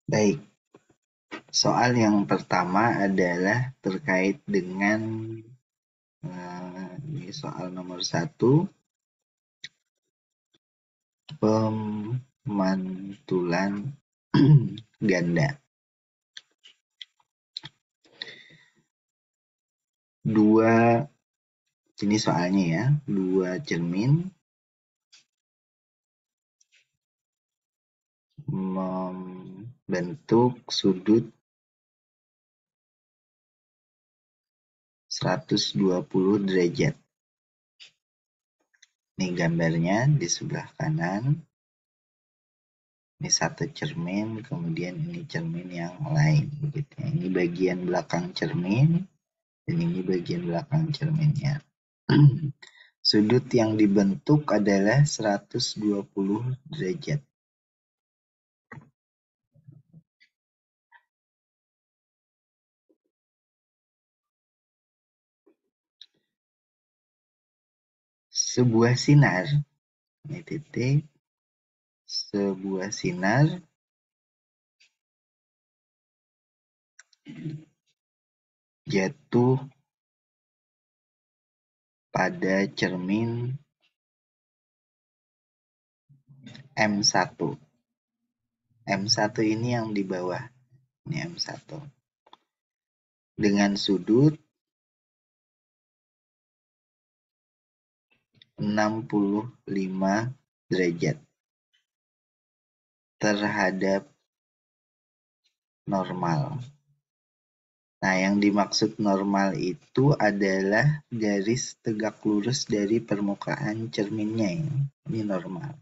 Baik, soal yang pertama adalah terkait dengan ini soal nomor 1, pemantulan ganda. Ini soalnya ya, 2 cermin membentuk sudut 120 derajat. Ini gambarnya di sebelah kanan. Ini satu cermin, kemudian ini cermin yang lain. Begitu. Ini bagian belakang cermin, dan ini bagian belakang cerminnya. Sudut yang dibentuk adalah 120 derajat. Sebuah sinar, ini titik, sebuah sinar jatuh pada cermin M1. M1 ini yang di bawah, ini M1. Dengan sudut 65 derajat terhadap normal. Nah, yang dimaksud normal itu adalah garis tegak lurus dari permukaan cerminnya ini. Ini normal.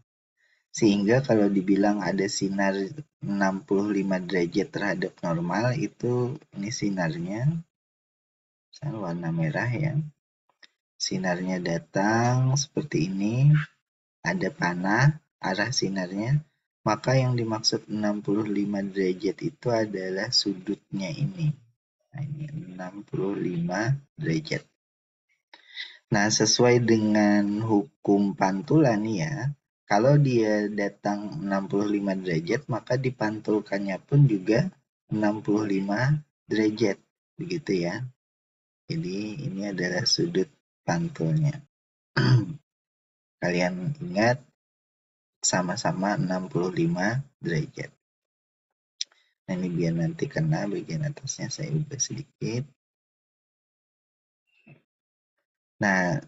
Sehingga kalau dibilang ada sinar 65 derajat terhadap normal, itu ini sinarnya. Misalnya warna merah ya. Sinarnya datang seperti ini. Ada panah, arah sinarnya. Maka yang dimaksud 65 derajat itu adalah sudutnya ini. Nah, ini 65 derajat. Nah, sesuai dengan hukum pantulan ya, kalau dia datang 65 derajat, maka dipantulkannya pun juga 65 derajat. Begitu ya. Jadi, ini adalah sudut pantulnya. Kalian ingat, sama-sama 65 derajat. Nah, ini biar nanti kena bagian atasnya saya ubah sedikit. Nah,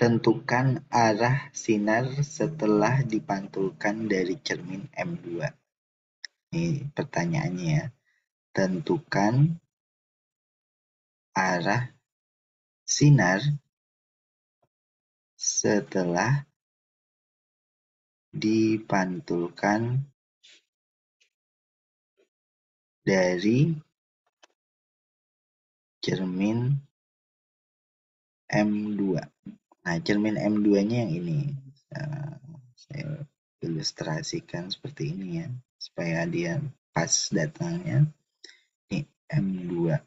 tentukan arah sinar setelah dipantulkan dari cermin M2. Ini pertanyaannya ya. Tentukan arah sinar setelah dipantulkan dari cermin M2. Nah, cermin M2-nya yang ini. Saya ilustrasikan seperti ini ya, supaya dia pas datangnya. Ini M2.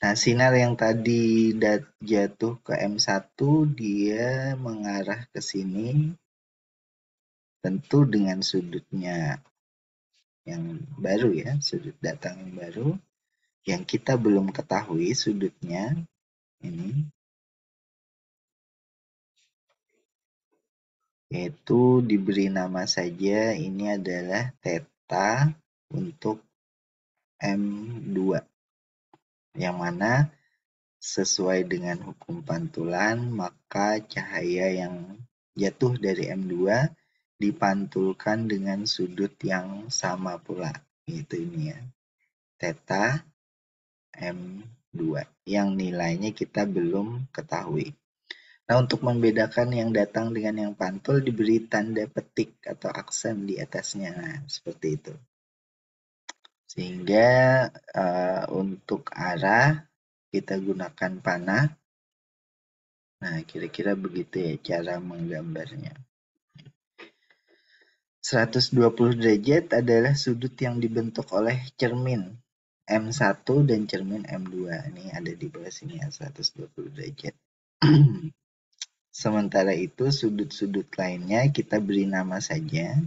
Nah, sinar yang tadi jatuh ke M1, dia mengarah ke sini, tentu dengan sudutnya yang baru ya, sudut datang yang baru, yang kita belum ketahui sudutnya, ini, yaitu diberi nama saja, ini adalah theta untuk M2, yang mana sesuai dengan hukum pantulan, maka cahaya yang jatuh dari M2 dipantulkan dengan sudut yang sama pula. Itu ini ya. Theta M2. Yang nilainya kita belum ketahui. Nah, untuk membedakan yang datang dengan yang pantul diberi tanda petik atau aksen di atasnya. Nah, seperti itu. Sehingga untuk arah kita gunakan panah. Nah, kira-kira begitu ya cara menggambarnya. 120 derajat adalah sudut yang dibentuk oleh cermin M1 dan cermin M2. Ini ada di bawah sini ya, 120 derajat. Sementara itu sudut-sudut lainnya kita beri nama saja.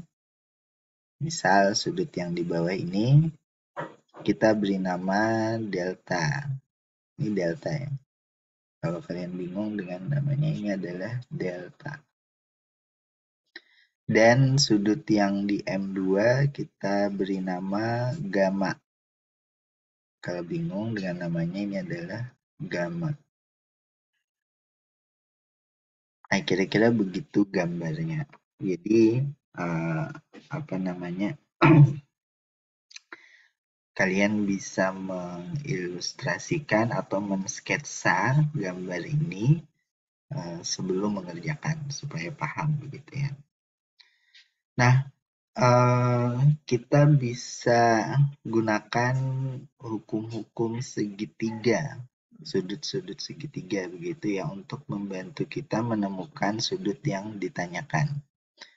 Misal sudut yang di bawah ini kita beri nama delta. Ini delta ya. Kalau kalian bingung dengan namanya, ini adalah delta. Dan sudut yang di M2 kita beri nama gamma. Kalau bingung dengan namanya, ini adalah gamma. Nah, kira-kira begitu gambarnya. Jadi, apa namanya, kalian bisa mengilustrasikan atau mensketsa gambar ini sebelum mengerjakan, supaya paham begitu ya. Nah, kita bisa gunakan hukum-hukum segitiga, sudut-sudut segitiga begitu ya, untuk membantu kita menemukan sudut yang ditanyakan.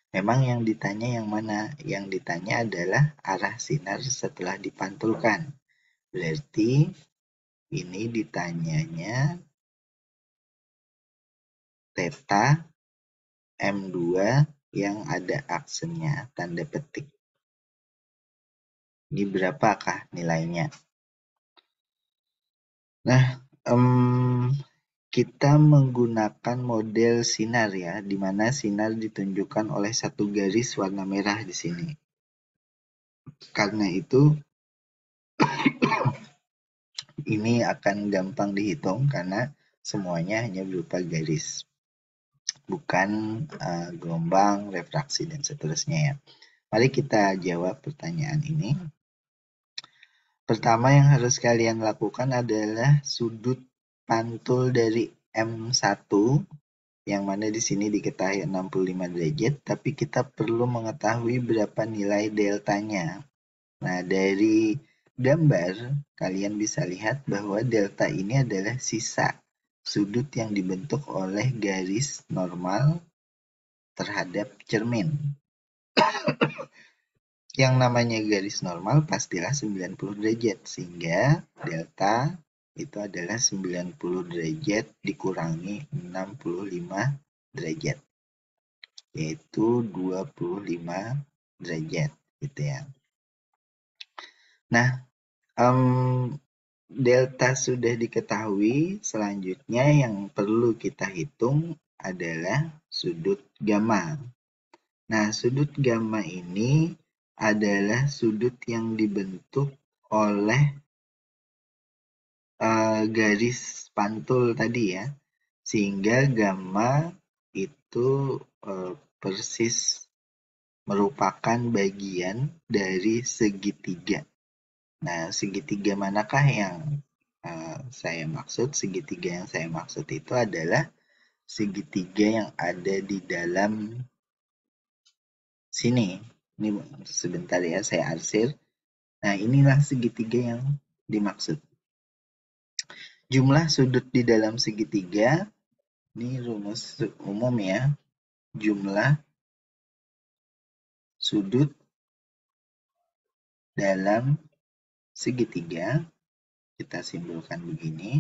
Memang yang ditanya yang mana? Yang ditanya adalah arah sinar setelah dipantulkan. Berarti ini ditanyanya theta M2 yang ada aksennya, tanda petik. Ini berapakah nilainya? Nah, kita menggunakan model sinar ya, di mana sinar ditunjukkan oleh satu garis warna merah di sini. Karena itu, ini akan gampang dihitung karena semuanya hanya berupa garis, bukan gelombang, refraksi, dan seterusnya ya. Mari kita jawab pertanyaan ini. Pertama yang harus kalian lakukan adalah sudut pantul dari M1, yang mana di sini diketahui 65 derajat, tapi kita perlu mengetahui berapa nilai deltanya. Nah, dari gambar, kalian bisa lihat bahwa delta ini adalah sisa sudut yang dibentuk oleh garis normal terhadap cermin. Yang namanya garis normal pastilah 90 derajat, sehingga delta itu adalah 90 derajat dikurangi 65 derajat, yaitu 25 derajat gitu ya. Nah, delta sudah diketahui, selanjutnya yang perlu kita hitung adalah sudut gamma. Nah, sudut gamma ini adalah sudut yang dibentuk oleh garis pantul tadi ya, sehingga gamma itu persis merupakan bagian dari segitiga. Nah, segitiga manakah yang saya maksud? Segitiga yang saya maksud itu adalah segitiga yang ada di dalam sini. Ini sebentar ya, saya arsir. Nah, inilah segitiga yang dimaksud. Jumlah sudut di dalam segitiga, ini rumus umum ya. Jumlah sudut dalam segitiga, kita simpulkan begini,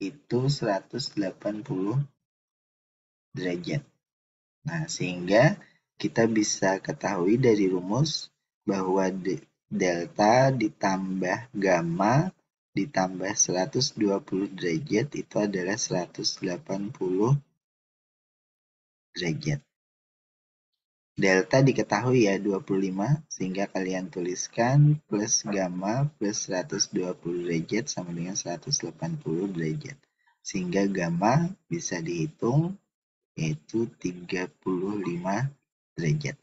itu 180 derajat. Nah, sehingga kita bisa ketahui dari rumus bahwa delta ditambah gamma ditambah 120 derajat itu adalah 180 derajat. Delta diketahui ya 25, sehingga kalian tuliskan plus gamma plus 120 derajat sama dengan 180 derajat. Sehingga gamma bisa dihitung yaitu 35 derajat.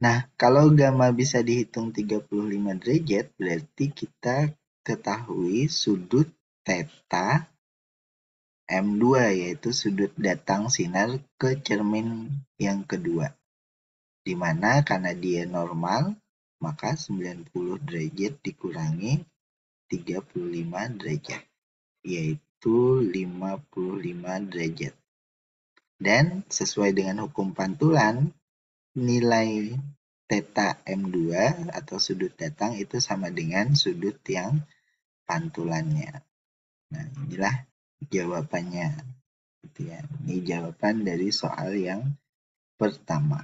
Nah, kalau gamma bisa dihitung 35 derajat, berarti kita ketahui sudut theta M2, yaitu sudut datang sinar ke cermin yang kedua. Di mana karena dia normal, maka 90 derajat dikurangi 35 derajat, yaitu 55 derajat. Dan sesuai dengan hukum pantulan, nilai theta M2 atau sudut datang itu sama dengan sudut yang pantulannya. Nah, inilah jawabannya. Gitu gitu ya. Ini jawaban dari soal yang pertama.